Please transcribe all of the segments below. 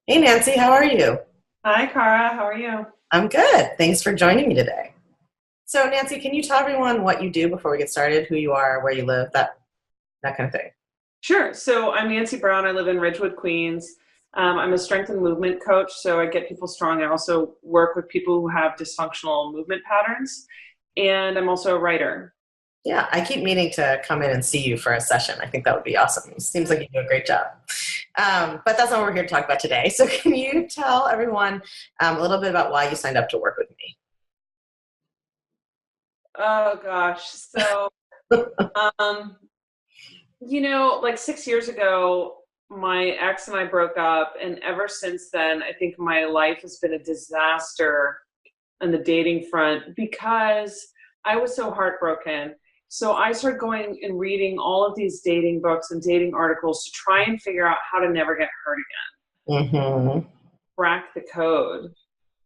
Hey Nancy, how are you? Hi, Cara. How are you? I'm good. Thanks for joining me today. So Nancy, can you tell everyone what you do before we get started, who you are, where you live, that kind of thing? Sure. So I'm Nancy Brown. I live in Ridgewood, Queens. I'm a strength and movement coach, so I get people strong. I also work with people who have dysfunctional movement patterns, and I'm also a writer. Yeah, I keep meaning to come in and see you for a session. I think that would be awesome. It seems like you do a great job. But that's not what we're here to talk about today. So can you tell everyone a little bit about why you signed up to work with Oh gosh. Um, like 6 years ago, my ex and I broke up, and ever since then, I think my life has been a disaster on the dating front because I was so heartbroken. So I started going and reading all of these dating books and dating articles to try and figure out how to never get hurt again, me? crack the code.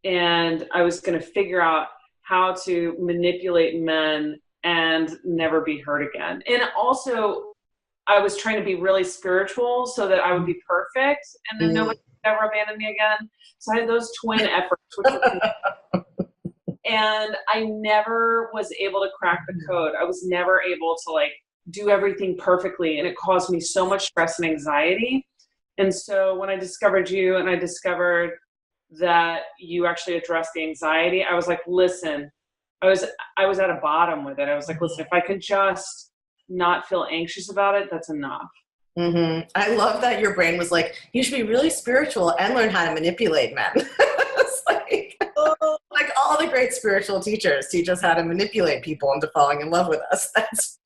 And I was going to figure out how to manipulate men and never be hurt again. And also, I was trying to be really spiritual so that I would be perfect and then Hmm. nobody would ever abandon me again. So I had those twin efforts, which were and I never was able to crack the code. I was never able to do everything perfectly, and it caused me so much stress and anxiety. And so when I discovered you and I discovered that you actually addressed the anxiety, I was like, listen, I was I was at a bottom with it. I was like, listen, if I could just not feel anxious about it, that's enough. I love that your brain was like, you should be really spiritual and learn how to manipulate men. It's like all the great spiritual teachers teach us how to manipulate people into falling in love with us. That's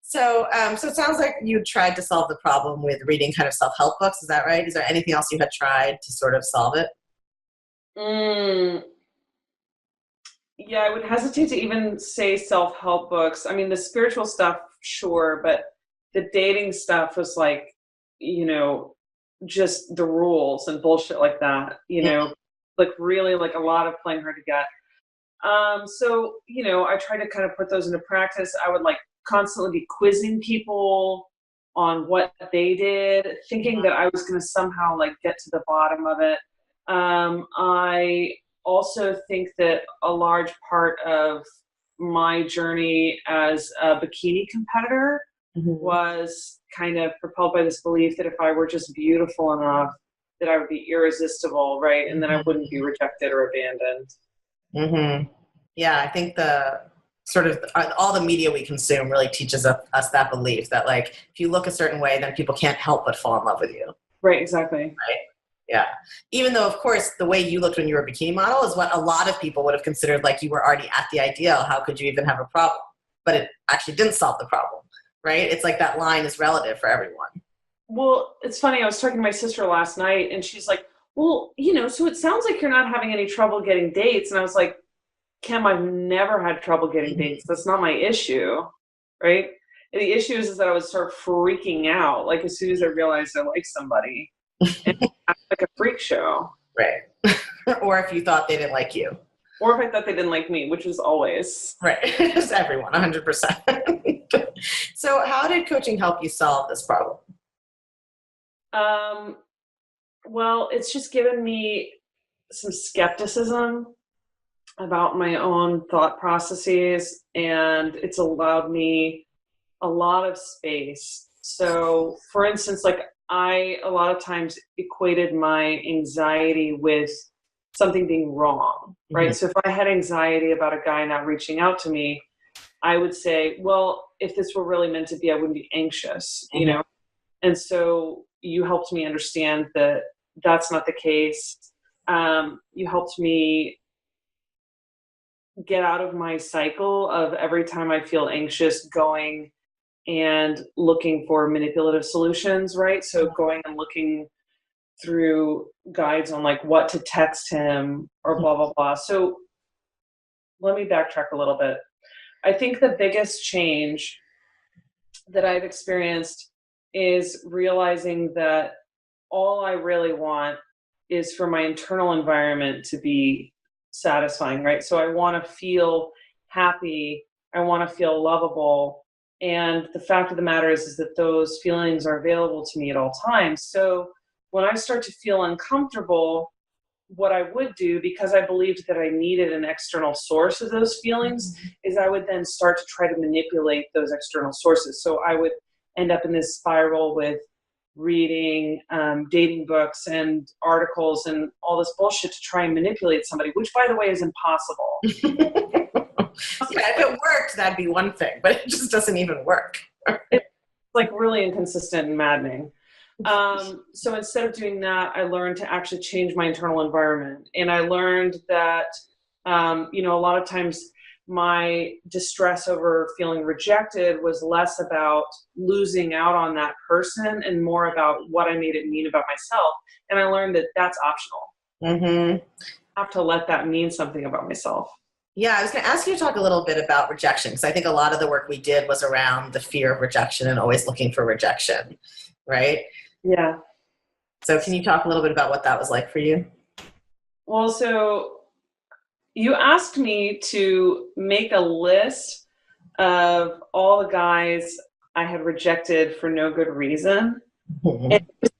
so it sounds like you tried to solve the problem with reading kind of self-help books. Is that right? Is there anything else you had tried to sort of solve it? Mm, yeah, I would hesitate to even say self-help books. I mean, the spiritual stuff, sure, but the dating stuff was like, you know, just the rules and bullshit like that, like really like a lot of playing hard to get. So I try to kind of put those into practice. I would like constantly be quizzing people on what they did, thinking that I was going to somehow like get to the bottom of it. I also think that a large part of my journey as a bikini competitor Mhm. was kind of propelled by this belief that if I were just beautiful enough, that I would be irresistible, right? And then I wouldn't be rejected or abandoned. Hmm. Yeah, I think the sort of all the media we consume really teaches us that belief that like if you look a certain way, then people can't help but fall in love with you. Right, exactly. Right? Yeah. Even though, of course, the way you looked when you were a bikini model is what a lot of people would have considered like you were already at the ideal. How could you even have a problem? But it actually didn't solve the problem, right? It's like that line is relative for everyone. Well, it's funny. I was talking to my sister last night, and she's like, "Well, so it sounds like you're not having any trouble getting dates." And I was like, "Kim, I've never had trouble getting dates. That's not my issue, right? And the issue is that I was sort of freaking out, like as soon as I realized I liked somebody, and act like a freak show, Right. Or if you thought they didn't like you. or if I thought they didn't like me, which was always. Right. Just everyone, 100%. So, how did coaching help you solve this problem? Um, well, it's just given me some skepticism about my own thought processes, and it's allowed me a lot of space. So, for instance, like I a lot of times equated my anxiety with something being wrong, Mhm. right? So, if I had anxiety about a guy not reaching out to me, I would say, well, if this were really meant to be, I wouldn't be anxious, you Mhm. know? And so, you helped me understand that that's not the case. You helped me get out of my cycle of every time I feel anxious going and looking for manipulative solutions, right? So going and looking through guides on like what to text him or blah, blah, blah. So let me backtrack a little bit. I think the biggest change that I've experienced is realizing that all I really want is for my internal environment to be satisfying, right? So I want to feel happy. I want to feel lovable. And the fact of the matter is that those feelings are available to me at all times. So when I start to feel uncomfortable, what I would do, because I believed that I needed an external source of those feelings, is I would then start to try to manipulate those external sources. So I would end up in this spiral with reading dating books and articles and all this bullshit to try and manipulate somebody, which, by the way, is impossible. Yeah, if it worked, that'd be one thing, but it just doesn't even work. It's like really inconsistent and maddening. So instead of doing that, I learned to actually change my internal environment. And I learned that, a lot of times my distress over feeling rejected was less about losing out on that person and more about what I made it mean about myself. And I learned that that's optional. Mm-hmm. I have to let that mean something about myself. Yeah, I was going to ask you to talk a little bit about rejection, because I think a lot of the work we did was around the fear of rejection and always looking for rejection, right? Yeah. So can you talk a little bit about what that was like for you? Well, so you asked me to make a list of all the guys I had rejected for no good reason. Mm-hmm. And it was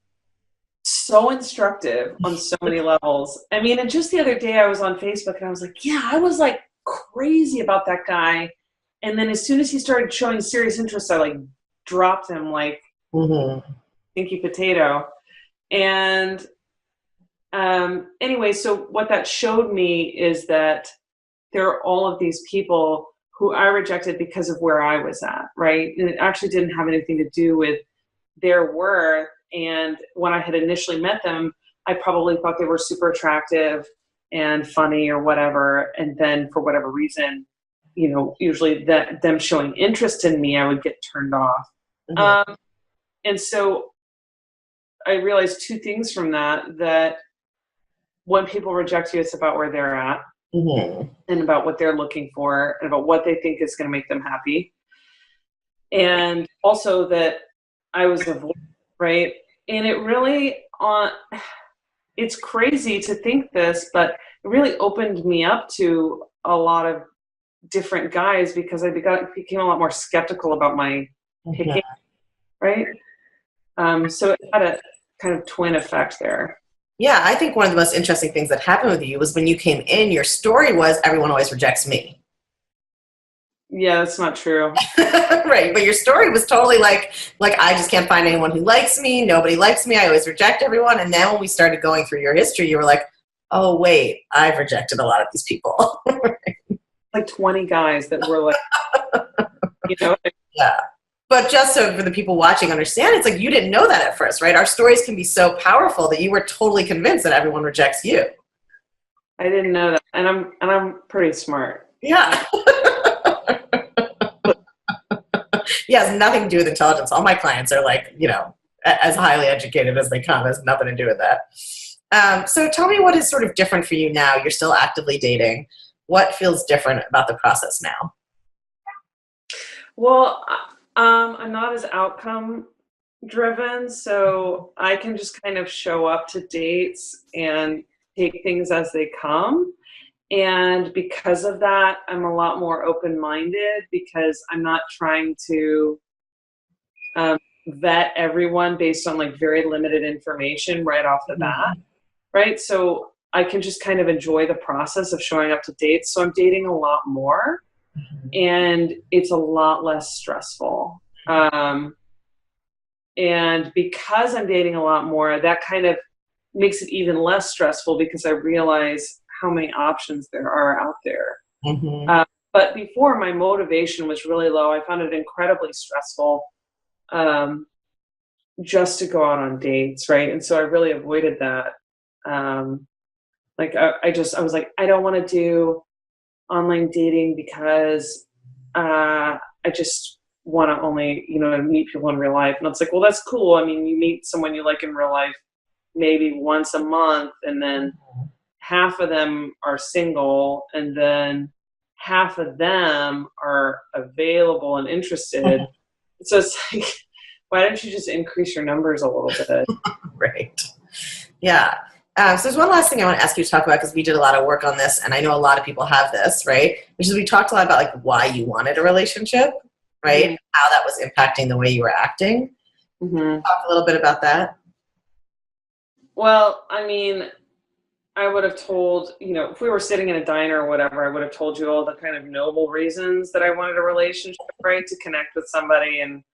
so instructive on so many levels. I mean, and just the other day I was on Facebook and I was like, yeah, I was like crazy about that guy. And then as soon as he started showing serious interest, I like dropped him like stinky potato. And anyway, so what that showed me is that there are all of these people who I rejected because of where I was at, right? And it actually didn't have anything to do with their worth. And when I had initially met them, I probably thought they were super attractive and funny or whatever. And then for whatever reason, usually them showing interest in me, I would get turned off. Mm-hmm. And so I realized two things from that when people reject you, it's about where they're at and about what they're looking for and about what they think is going to make them happy. And also that I was avoiding, right? And it really, it's crazy to think this, but it really opened me up to a lot of different guys because I became a lot more skeptical about my picking, right? So it had a kind of twin effect there. Yeah, I think one of the most interesting things that happened with you was when you came in, your story was everyone always rejects me. Yeah, that's not true. Right, but your story was totally like I just can't find anyone who likes me. Nobody likes me. I always reject everyone. And then when we started going through your history, you were like, oh, wait, I've rejected a lot of these people. Like 20 guys that were like, Yeah. But just so for the people watching understand, it's like you didn't know that at first, right? Our stories can be so powerful that you were totally convinced that everyone rejects you. I didn't know that. And I'm pretty smart. Yeah. Yeah, it has nothing to do with intelligence. All my clients are as highly educated as they come. It has nothing to do with that. So tell me what is sort of different for you now. You're still actively dating. What feels different about the process now? Well, I'm not as outcome driven, so I can just kind of show up to dates and take things as they come. And because of that, I'm a lot more open-minded because I'm not trying to vet everyone based on like very limited information right off the bat, right? So I can just kind of enjoy the process of showing up to dates. So I'm dating a lot more. And it's a lot less stressful. And because I'm dating a lot more, that kind of makes it even less stressful because I realize how many options there are out there. But before, my motivation was really low. I found it incredibly stressful just to go out on dates, right? And so I really avoided that. I was like, I don't want to do online dating because I just want to only, meet people in real life. And it's like, well, that's cool. I mean, you meet someone you like in real life maybe once a month, and then half of them are single, and then half of them are available and interested. So it's like, why don't you just increase your numbers a little bit? Right. Yeah. So there's one last thing I want to ask you to talk about, because we did a lot of work on this, and I know a lot of people have this, right? Which is we talked a lot about like why you wanted a relationship, right? How that was impacting the way you were acting. Talk a little bit about that. Well, I mean, I would have told, if we were sitting in a diner or whatever, I would have told you all the kind of noble reasons that I wanted a relationship, right? To connect with somebody and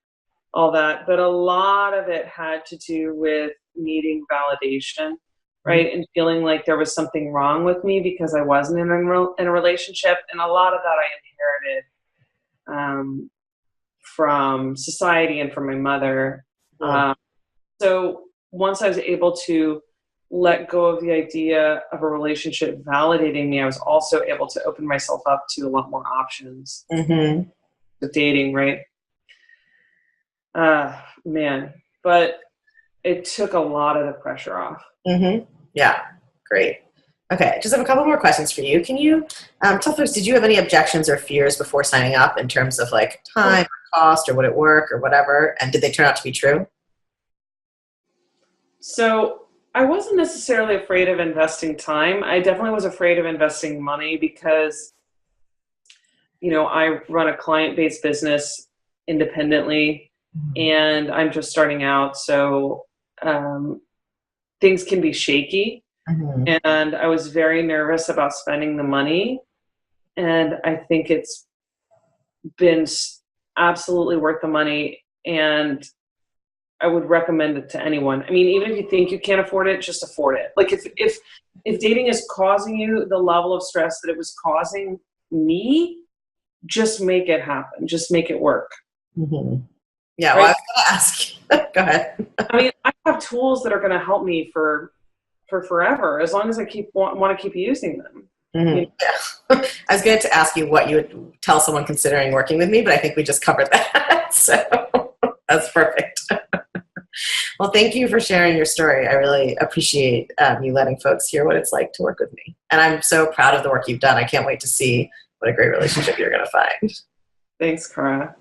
all that. But a lot of it had to do with needing validation, right? And feeling like there was something wrong with me because I wasn't in a relationship. And a lot of that I inherited from society and from my mother. So once I was able to let go of the idea of a relationship validating me, I was also able to open myself up to a lot more options with dating, right? Man, but it took a lot of the pressure off. Yeah, great. Okay, just have a couple more questions for you. Can you tell folks, did you have any objections or fears before signing up in terms of like time or cost or would it work or whatever? And did they turn out to be true? So I wasn't necessarily afraid of investing time. I definitely was afraid of investing money because, I run a client-based business independently and I'm just starting out. So things can be shaky. And I was very nervous about spending the money. And I think it's been absolutely worth the money. And I would recommend it to anyone. I mean, even if you think you can't afford it, just afford it. Like if dating is causing you the level of stress that it was causing me, just make it happen. Just make it work. Yeah, well, I was going to ask you. Go ahead. I mean, I have tools that are going to help me for forever, as long as I want to keep using them. Yeah. I was going to ask you what you would tell someone considering working with me, but I think we just covered that. So that's perfect. Well, thank you for sharing your story. I really appreciate you letting folks hear what it's like to work with me. And I'm so proud of the work you've done. I can't wait to see what a great relationship you're going to find. Thanks, Cara.